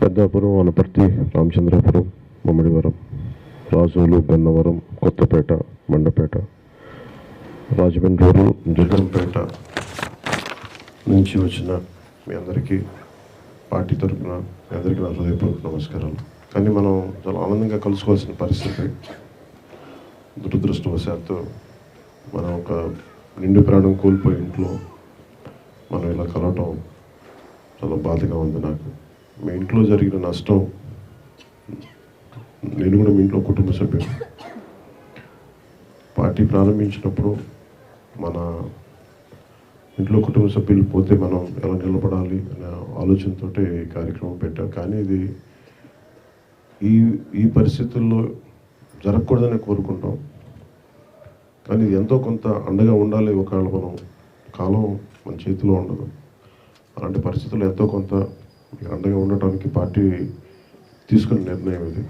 పెద్దాపురం, వనపర్తి, రామచంద్రపురం, మమ్మడివరం, రాజోలు, గన్నవరం, కొత్తపేట, మండపేట, రాజమండ్రి, జగన్పేట నుంచి వచ్చిన మీ అందరికీ పార్టీ తరఫున మీ అందరికీ నా హృదయపూర్వక నమస్కారాలు. కానీ మనం చాలా ఆనందంగా కలుసుకోవాల్సిన పరిస్థితి. దురదృష్టవశాత్తు మనం ఒక నిండు ప్రాణం కోల్పోయి ఇంట్లో మనం ఇలా కలవటం చాలా బాధగా ఉంది నాకు. మీ ఇంట్లో జరిగిన నష్టం, నేను కూడా మీ ఇంట్లో కుటుంబ సభ్యులు. పార్టీ ప్రారంభించినప్పుడు మన ఇంట్లో కుటుంబ సభ్యులు పోతే మనం ఎలా నిలబడాలి అనే ఆలోచనతో ఈ కార్యక్రమం పెట్టాం. కానీ ఇది ఈ పరిస్థితుల్లో జరగకూడదని కోరుకుంటాం. కానీ ఇది ఎంతో కొంత అండగా ఉండాలి. ఒకవేళ మనం కాలం మన చేతిలో ఉండదు. అలాంటి పరిస్థితుల్లో ఎంతో కొంత అండగా ఉండటానికి పార్టీ తీసుకున్న నిర్ణయం ఇది.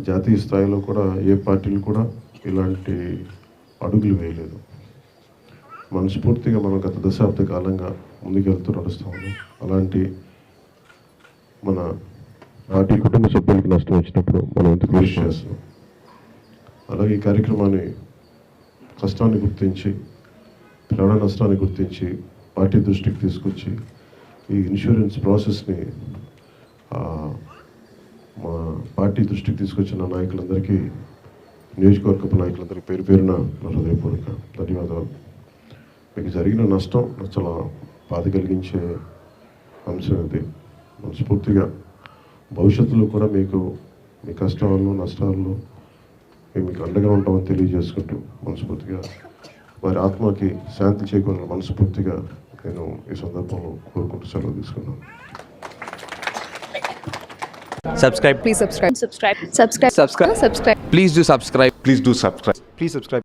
జాతీయ స్థాయిలో కూడా ఏ పార్టీలు కూడా ఇలాంటి అడుగులు వేయలేదు. మనస్ఫూర్తిగా మనం గత దశాబ్ద కాలంగా ముందుకెళ్తూ నడుస్తూ ఉన్నాం. అలాంటి మన పార్టీ కుటుంబ సభ్యులకి నష్టం వచ్చినప్పుడు మనం ఎంత కృషి చేస్తున్నాం. అలాగే ఈ కార్యక్రమాన్ని కష్టాన్ని గుర్తించి, ప్రాణ నష్టాన్ని గుర్తించి పార్టీ దృష్టికి తీసుకొచ్చి ఈ ఇన్సూరెన్స్ ప్రాసెస్ని మా పార్టీ దృష్టికి తీసుకొచ్చిన నాయకులందరికీ, నియోజకవర్గపు నాయకులందరికీ పేరు పేరున హృదయపూర్వక ధన్యవాదాలు. మీకు జరిగిన నష్టం నాకు చాలా బాధ కలిగించే అంశం ఇది. మనస్ఫూర్తిగా భవిష్యత్తులో కూడా మీకు మీ కష్టాల్లో నష్టాల్లో మేము మీకు అండగా ఉంటామని తెలియజేసుకుంటూ మనస్ఫూర్తిగా వారి ఆత్మకి శాంతి చేకూరాలని మనస్ఫూర్తిగా నేను ఈ సందర్భంలో కోరుకుంటూ సెలవు తీసుకున్నాను. Subscribe. Please subscribe. Subscribe. Please do subscribe. Please do subscribe. Please subscribe.